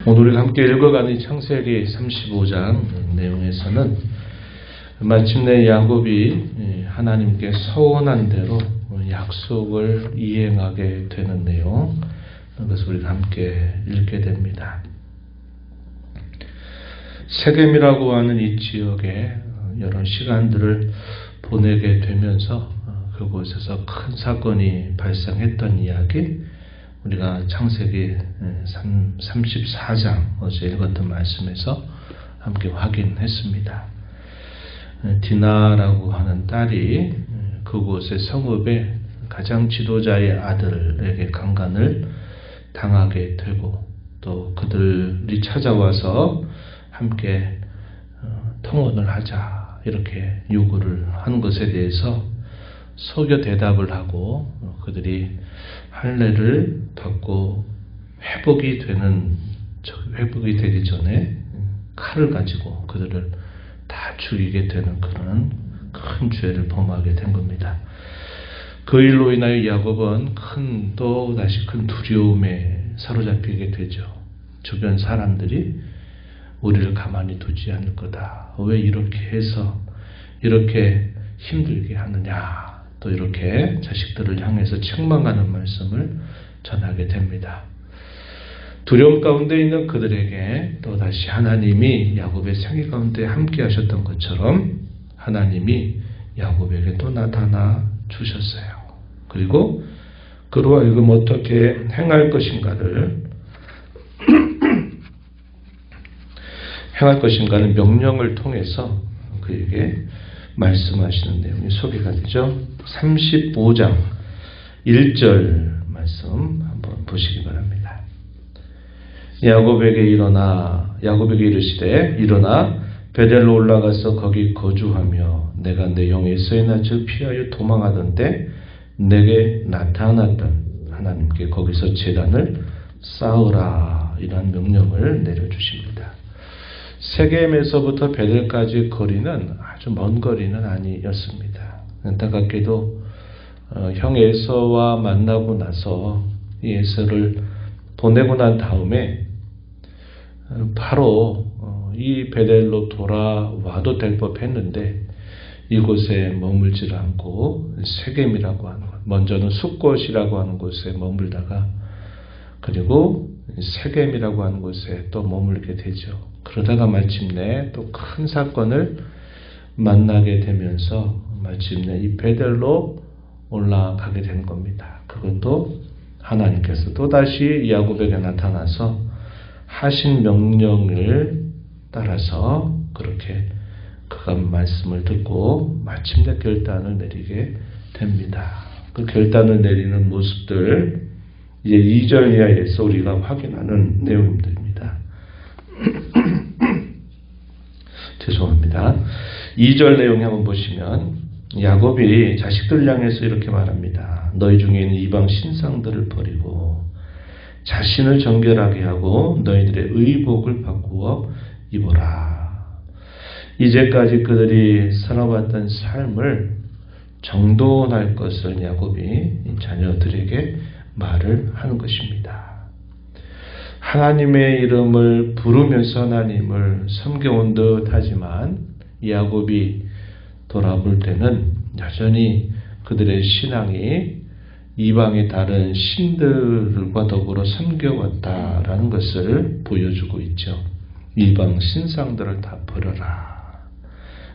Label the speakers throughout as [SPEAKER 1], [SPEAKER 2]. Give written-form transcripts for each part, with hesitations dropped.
[SPEAKER 1] 오늘 우리가 함께 읽어가는 창세기 35장 내용에서는 마침내 야곱이 하나님께 서원한 대로 약속을 이행하게 되는 내용, 그것을 우리가 함께 읽게 됩니다. 세겜이라고 하는 이 지역에 여러 시간들을 보내게 되면서 그곳에서 큰 사건이 발생했던 이야기, 우리가 창세기 34장 어제 읽었던 말씀에서 함께 확인했습니다. 디나라고 하는 딸이 그곳의 성읍의 가장 지도자의 아들에게 강간을 당하게 되고, 또 그들이 찾아와서 함께 통혼을 하자 이렇게 요구를 한 것에 대해서 속여 대답을 하고, 그들이 할례를 받고 회복이 되기 전에 칼을 가지고 그들을 다 죽이게 되는 그런 큰 죄를 범하게 된 겁니다. 그 일로 인하여 야곱은 또다시 큰 두려움에 사로잡히게 되죠. 주변 사람들이 우리를 가만히 두지 않을 거다. 왜 이렇게 해서 이렇게 힘들게 하느냐. 또 이렇게 자식들을 향해서 책망하는 말씀을 전하게 됩니다. 두려움 가운데 있는 그들에게 또다시 하나님이 야곱의 생애 가운데 함께 하셨던 것처럼 하나님이 야곱에게 또 나타나 주셨어요. 그리고 그로 하여금 어떻게 행할 것인가를 명령을 통해서 그에게 말씀하시는 내용이 소개가 되죠. 35장 1절 말씀 한번 보시기 바랍니다. 야곱에게 이르시되 일어나 베델로 올라가서 거기 거주하며 내가 내 영 에서의 낯을 피하여 도망하던 때 내게 나타났던 하나님께 거기서 제단을 쌓으라, 이러한 명령을 내려주십니다. 세겜에서부터 베델까지 거리는 아주 먼 거리는 아니었습니다. 안타깝게도 형 에서와 만나고 나서 이 에서를 보내고 난 다음에 바로 이 베델로 돌아와도 될 법했는데 이곳에 머물지를 않고 세겜이라고 하는 것, 먼저는 숫곳이라고 하는 곳에 머물다가 그리고 세겜이라고 하는 곳에 또 머물게 되죠. 그러다가 마침내 또 큰 사건을 만나게 되면서 마침내 이 베델로 올라가게 된 겁니다. 그것도 하나님께서 또다시 야곱에게 나타나서 하신 명령을 따라서 그렇게 그가 말씀을 듣고 마침내 결단을 내리게 됩니다. 그 결단을 내리는 모습들 이제 2절 이하에서 우리가 확인하는 내용들입니다. 죄송합니다. 2절 내용 한번 보시면 야곱이 자식들 향해서 이렇게 말합니다. 너희 중에 있는 이방 신상들을 버리고 자신을 정결하게 하고 너희들의 의복을 바꾸어 입어라. 이제까지 그들이 살아왔던 삶을 정돈할 것을 야곱이 자녀들에게 말을 하는 것입니다. 하나님의 이름을 부르면서 하나님을 섬겨온 듯 하지만 야곱이 돌아볼 때는 여전히 그들의 신앙이 이방의 다른 신들과 더불어 섬겨왔다라는 것을 보여주고 있죠. 이방 신상들을 다 버려라.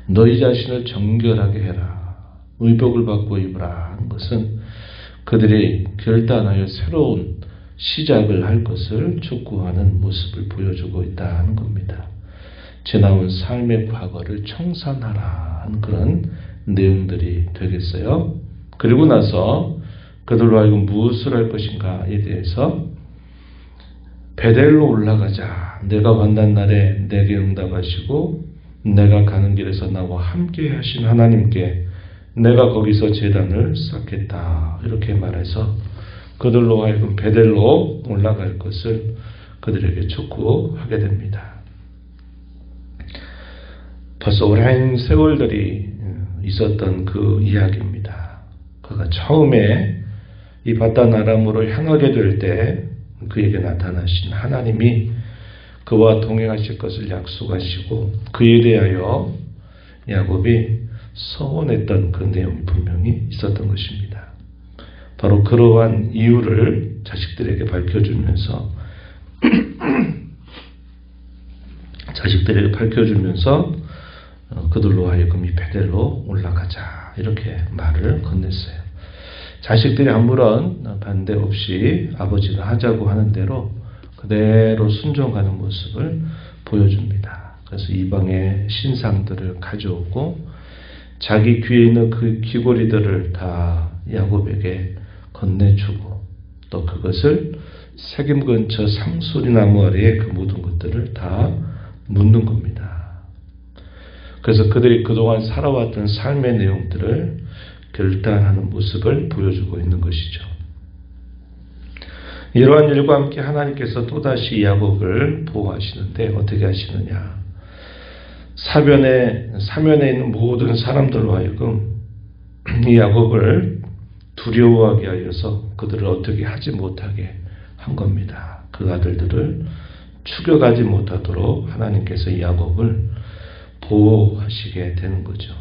[SPEAKER 1] 너희 자신을 정결하게 해라. 의복을 바꾸어 입으라 하는 것은 그들이 결단하여 새로운 시작을 할 것을 촉구하는 모습을 보여주고 있다는 겁니다. 지나온 삶의 과거를 청산하라 하는 그런 내용들이 되겠어요. 그리고 나서 그들로 하여금 무엇을 할 것인가에 대해서 베델로 올라가자. 내가 만난 날에 내게 응답하시고 내가 가는 길에서 나와 함께 하신 하나님께 내가 거기서 제단을 쌓겠다. 이렇게 말해서 그들로 하여금 베델로 올라갈 것을 그들에게 촉구하게 됩니다. 벌써 오랜 세월들이 있었던 그 이야기입니다. 그가 처음에 이 바단 아람으로 향하게 될 때 그에게 나타나신 하나님이 그와 동행하실 것을 약속하시고 그에 대하여 야곱이 서원했던 그 내용이 분명히 있었던 것입니다. 바로 그러한 이유를 자식들에게 밝혀주면서 그들로 하여금 이 베델로 올라가자 이렇게 말을 건넸어요. 자식들이 아무런 반대 없이 아버지가 하자고 하는 대로 그대로 순종하는 모습을 보여줍니다. 그래서 이방의 신상들을 가져오고 자기 귀에 있는 그 귀고리들을 다 야곱에게 건네주고 또 그것을 세겜 근처 상수리나무 아래에 그 모든 것들을 다 묻는 겁니다. 그래서 그들이 그동안 살아왔던 삶의 내용들을 결단하는 모습을 보여주고 있는 것이죠. 이러한 일과 함께 하나님께서 또다시 야곱을 보호하시는데 어떻게 하시느냐. 사면에 있는 모든 사람들로 하여금 이 야곱을 두려워하게 하여서 그들을 어떻게 하지 못하게 한 겁니다. 그 아들들을 추격하지 못하도록 하나님께서 이 야곱을 보호하시게 되는 거죠.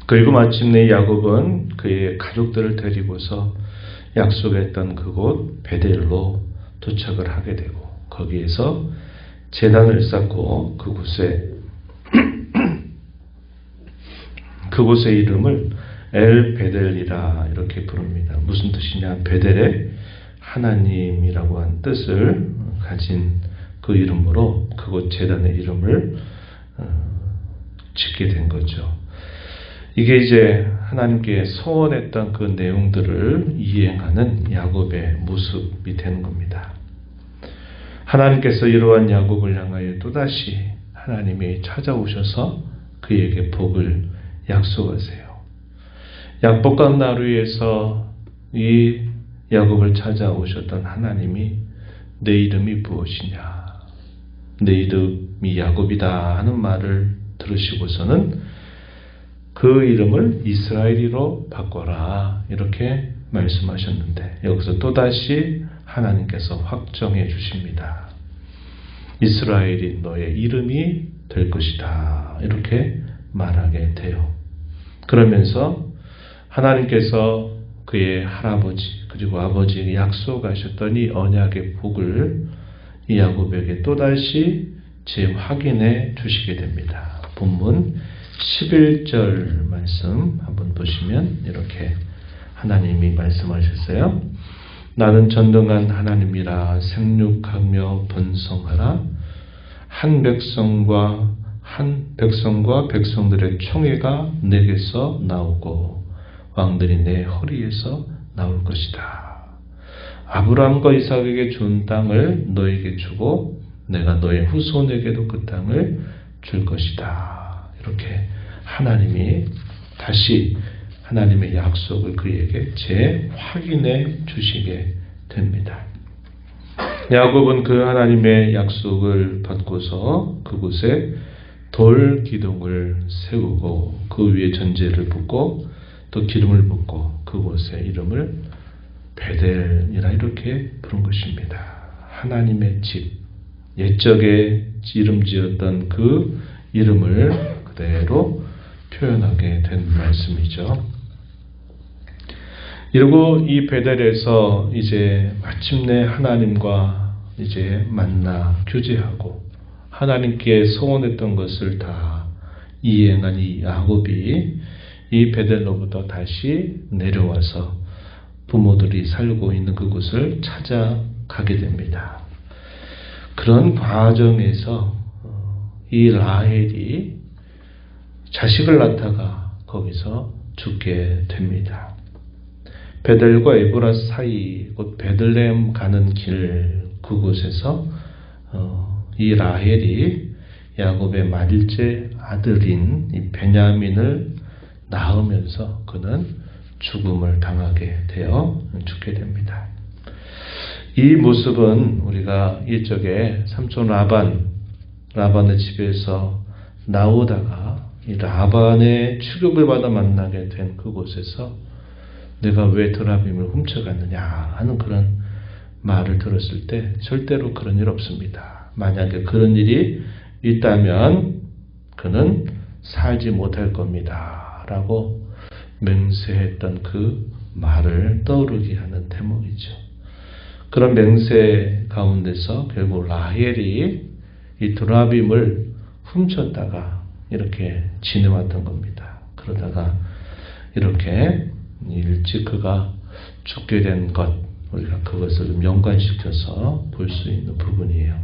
[SPEAKER 1] 그리고 마침내 야곱은 그의 가족들을 데리고서 약속했던 그곳 베델로 도착을 하게 되고 거기에서 제단을 쌓고 그곳의 이름을 엘 베델이라 이렇게 부릅니다. 무슨 뜻이냐? 베델의 하나님이라고 한 뜻을 가진 그 이름으로 그곳 제단의 이름을 짓게 된 거죠. 이게 이제 하나님께 서원했던 그 내용들을 이행하는 야곱의 모습이 되는 겁니다. 하나님께서 이러한 야곱을 향하여 또다시 하나님이 찾아오셔서 그에게 복을 약속하세요. 약복강 나루에서 이 야곱을 찾아오셨던 하나님이 내 이름이 무엇이냐? 내 이름이 야곱이다 하는 말을 들으시고서는 그 이름을 이스라엘이로 바꿔라 이렇게 말씀하셨는데 여기서 또다시 하나님께서 확정해 주십니다. 이스라엘이 너의 이름이 될 것이다 이렇게 말하게 돼요. 그러면서 하나님께서 그의 할아버지 그리고 아버지에게 약속하셨던 이 언약의 복을 이 야곱에게 또다시 재확인해 주시게 됩니다. 본문 11절 말씀 한번 보시면 이렇게 하나님이 말씀하셨어요. 나는 전능한 하나님이라 생육하며 번성하라. 한 백성과 백성들의 총회가 내게서 나오고 왕들이 내 허리에서 나올 것이다. 아브라함과 이삭에게 준 땅을 너에게 주고 내가 너의 후손에게도 그 땅을 줄 것이다. 이렇게 하나님이 다시 하나님의 약속을 그에게 재확인해 주시게 됩니다. 야곱은 그 하나님의 약속을 받고서 그곳에 돌 기둥을 세우고 그 위에 전제를 붓고 또 기름을 붓고 그곳의 이름을 베델이라 이렇게 부른 것입니다. 하나님의 집, 옛적에 이름 지었던 그 이름을 그대로 표현하게 된 말씀이죠. 이러고 이 베델에서 이제 마침내 하나님과 이제 만나 교제하고 하나님께 소원했던 것을 다 이행한 이 야곱이 이 베델로부터 다시 내려와서 부모들이 살고 있는 그곳을 찾아가게 됩니다. 그런 과정에서 이 라헬이 자식을 낳다가 거기서 죽게 됩니다. 베델과 에브라 사이 곧 베들레헴 가는 길 그곳에서 이 라헬이 야곱의 말일째 아들인 이 베냐민을 낳으면서 그는 죽음을 당하게 되어 죽게 됩니다. 이 모습은 우리가 일적에 삼촌 라반의 집에서 나오다가 이 라반의 추격을 받아 만나게 된 그곳에서 내가 왜 드라빔을 훔쳐갔느냐 하는 그런 말을 들었을 때 절대로 그런 일 없습니다. 만약에 그런 일이 있다면 그는 살지 못할 겁니다. 라고 맹세했던 그 말을 떠오르게 하는 대목이죠. 그런 맹세 가운데서 결국 라헬이 이 드라빔을 훔쳤다가 이렇게 지내왔던 겁니다. 그러다가 이렇게 일찍 그가 죽게 된 것, 우리가 그것을 좀 연관시켜서 볼 수 있는 부분이에요.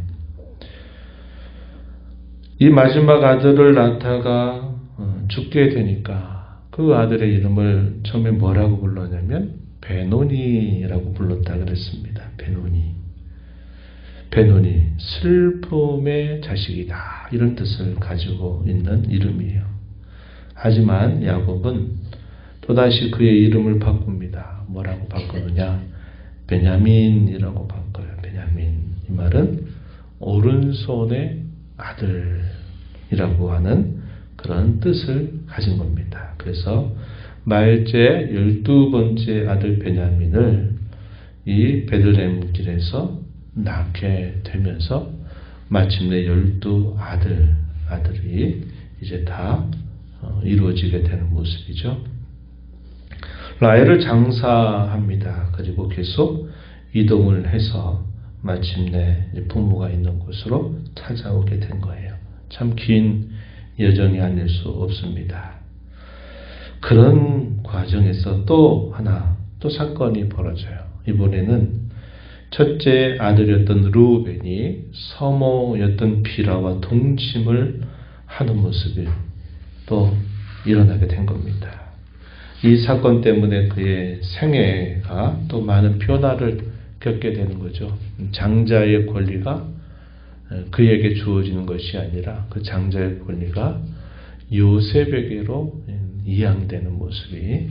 [SPEAKER 1] 이 마지막 아들을 낳다가 죽게 되니까 그 아들의 이름을 처음에 뭐라고 불렀냐면 베노니라고 불렀다 그랬습니다. 베노니, 슬픔의 자식이다, 이런 뜻을 가지고 있는 이름이에요. 하지만 야곱은 또다시 그의 이름을 바꿉니다. 뭐라고 바꾸느냐? 베냐민이라고 바꿔요. 베냐민. 이 말은 오른손의 아들이라고 하는 그런 뜻을 가진 겁니다. 그래서 말째 12번째 아들 베냐민을 이 베들레헴 길에서 낳게 되면서 마침내 12아들이 이제 다 이루어지게 되는 모습이죠. 라헬을 장사합니다. 그리고 계속 이동을 해서 마침내 부모가 있는 곳으로 찾아오게 된 거예요. 참 긴 여정이 아닐 수 없습니다. 그런 과정에서 또 사건이 벌어져요. 이번에는 첫째 아들이었던 르우벤이 서모였던 비라와 동침을 하는 모습이 또 일어나게 된 겁니다. 이 사건 때문에 그의 생애가 또 많은 변화를 겪게 되는 거죠. 장자의 권리가 그에게 주어지는 것이 아니라 그 장자의 권리가 요셉에게로 이양되는 모습이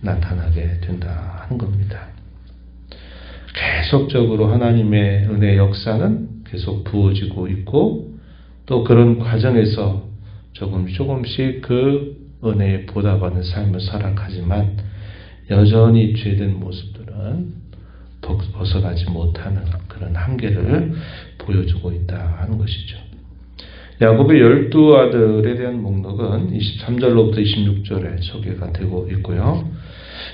[SPEAKER 1] 나타나게 된다 하는 겁니다. 계속적으로 하나님의 은혜의 역사는 계속 부어지고 있고 또 그런 과정에서 조금씩 그 은혜에 보답하는 삶을 살아가지만 여전히 죄된 모습들은 벗어나지 못하는 그런 한계를 보여주고 있다 하는 것이죠. 야곱의 12아들에 대한 목록은 23절로부터 26절에 소개가 되고 있고요.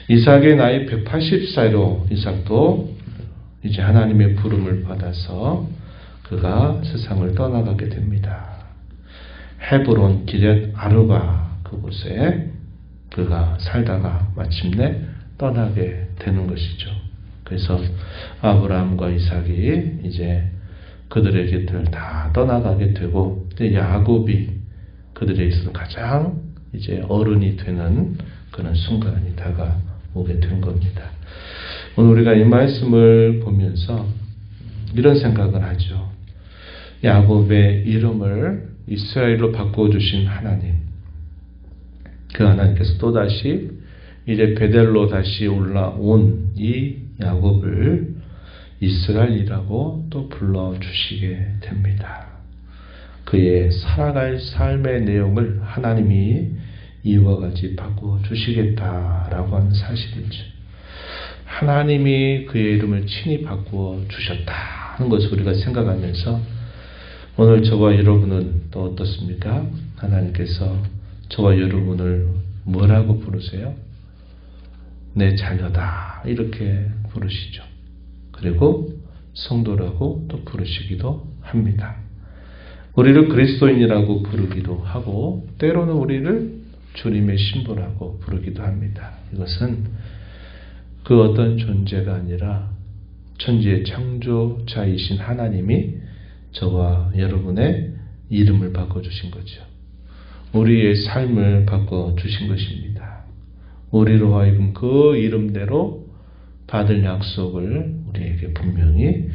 [SPEAKER 1] 이삭의 나이 180살로 이삭도 이제 하나님의 부름을 받아서 그가 세상을 떠나가게 됩니다. 헤브론 기럇 아르바 그곳에 그가 살다가 마침내 떠나게 되는 것이죠. 그래서 아브라함과 이삭이 이제 그들의 곁을 다 떠나가게 되고 야곱이 그들에 있어서 가장 이제 어른이 되는 그런 순간이 다가오게 된 겁니다. 오늘 우리가 이 말씀을 보면서 이런 생각을 하죠. 야곱의 이름을 이스라엘로 바꿔주신 하나님, 그 하나님께서 또다시 이제 베델로 다시 올라온 이 야곱을 이스라엘이라고 또 불러주시게 됩니다. 그의 살아갈 삶의 내용을 하나님이 이와 같이 바꿔주시겠다라고 하는 사실이죠. 하나님이 그의 이름을 친히 바꿔주셨다 하는 것을 우리가 생각하면서 오늘 저와 여러분은 또 어떻습니까? 하나님께서 저와 여러분을 뭐라고 부르세요? 내 자녀다 이렇게 부르시죠. 그리고 성도라고 또 부르시기도 합니다. 우리를 그리스도인이라고 부르기도 하고 때로는 우리를 주님의 신부라고 부르기도 합니다. 이것은 그 어떤 존재가 아니라 천지의 창조자이신 하나님이 저와 여러분의 이름을 바꿔주신 거죠. 우리의 삶을 바꿔주신 것입니다. 우리로 하여금 그 이름대로 받을 약속을 우리에게 분명히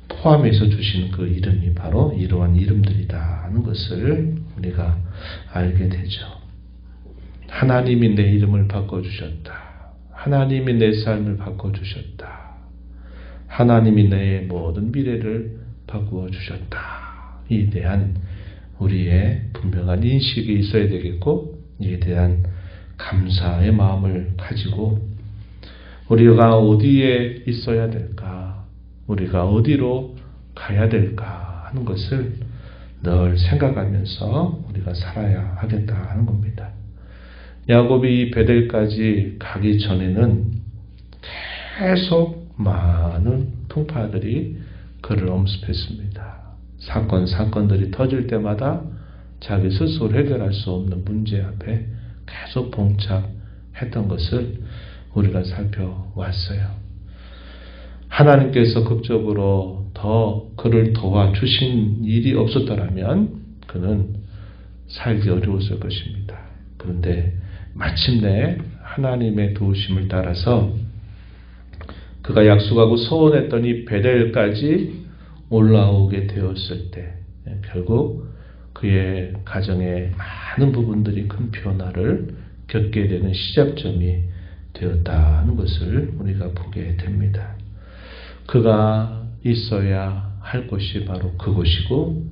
[SPEAKER 1] 포함해서 주시는 그 이름이 바로 이러한 이름들이다 하는 것을 우리가 알게 되죠. 하나님이 내 이름을 바꿔주셨다. 하나님이 내 삶을 바꿔주셨다. 하나님이 내 모든 미래를 바꾸어주셨다. 이에 대한 우리의 분명한 인식이 있어야 되겠고 이에 대한 감사의 마음을 가지고 우리가 어디에 있어야 될까? 우리가 어디로 가야 될까 하는 것을 늘 생각하면서 우리가 살아야 하겠다 하는 겁니다. 야곱이 이 베델까지 가기 전에는 계속 많은 통파들이 그를 엄습했습니다. 사건들이 터질 때마다 자기 스스로 해결할 수 없는 문제 앞에 계속 봉착했던 것을 우리가 살펴왔어요. 하나님께서 극적으로 더 그를 도와주신 일이 없었더라면 그는 살기 어려웠을 것입니다. 그런데 마침내 하나님의 도우심을 따라서 그가 약속하고 소원했던 이 베델까지 올라오게 되었을 때 결국 그의 가정의 많은 부분들이 큰 변화를 겪게 되는 시작점이 되었다는 것을 우리가 보게 됩니다. 그가 있어야 할 곳이 바로 그곳이고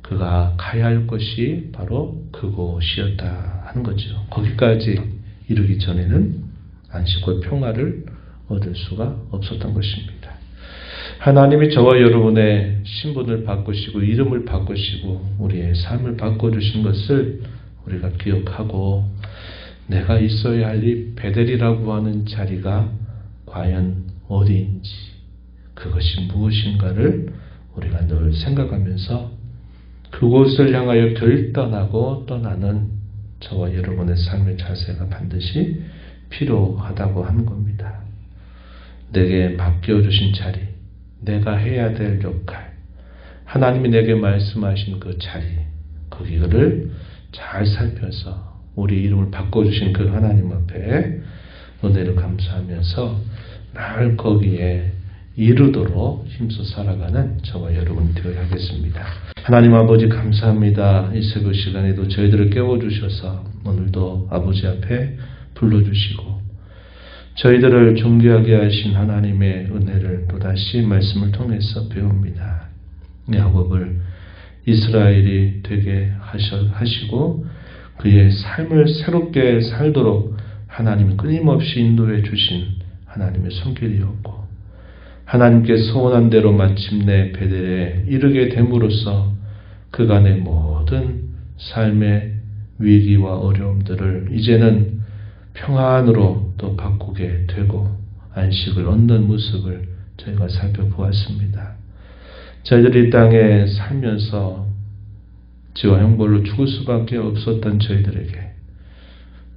[SPEAKER 1] 그가 가야 할 곳이 바로 그곳이었다 하는 거죠. 거기까지 이르기 전에는 안식과 평화를 얻을 수가 없었던 것입니다. 하나님이 저와 여러분의 신분을 바꾸시고 이름을 바꾸시고 우리의 삶을 바꿔주신 것을 우리가 기억하고 내가 있어야 할 이 베델이라고 하는 자리가 과연 어디인지 그것이 무엇인가를 우리가 늘 생각하면서 그곳을 향하여 결단하고 떠나는 저와 여러분의 삶의 자세가 반드시 필요하다고 하는 겁니다. 내게 맡겨주신 자리, 내가 해야 될 역할, 하나님이 내게 말씀하신 그 자리, 거기를 잘 살펴서 우리 이름을 바꿔주신 그 하나님 앞에 은혜를 감사하면서 날 거기에 이르도록 힘써 살아가는 저와 여러분이 되어야 하겠습니다. 하나님 아버지 감사합니다. 이 새벽 시간에도 저희들을 깨워주셔서 오늘도 아버지 앞에 불러주시고 저희들을 존귀하게 하신 하나님의 은혜를 또다시 말씀을 통해서 배웁니다. 야곱을 이스라엘이 되게 하시고 그의 삶을 새롭게 살도록 하나님이 끊임없이 인도해 주신 하나님의 손길이었고 하나님께 소원한 대로 마침내 베델에 이르게 됨으로써 그간의 모든 삶의 위기와 어려움들을 이제는 평안으로 또 바꾸게 되고 안식을 얻는 모습을 저희가 살펴보았습니다. 저희들이 이 땅에 살면서 지와 형벌로 죽을 수밖에 없었던 저희들에게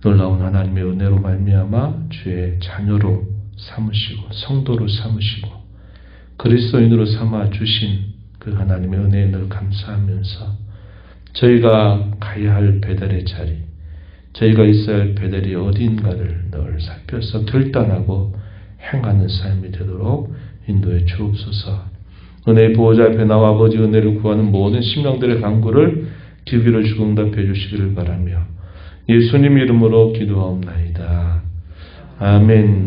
[SPEAKER 1] 놀라운 하나님의 은혜로 말미암아 주의 자녀로 삼으시고 성도로 삼으시고 그리스도인으로 삼아 주신 그 하나님의 은혜에 늘 감사하면서 저희가 가야 할 베델의 자리, 저희가 있어야 할 베델이 어디인가를 늘 살펴서 결단하고 행하는 삶이 되도록 인도해 주옵소서. 은혜의 보호자 앞에 나와 아버지 은혜를 구하는 모든 심령들의 간구를 귀 기울여 주고 응답해 주시기를 바라며 예수님 이름으로 기도하옵나이다. 아멘.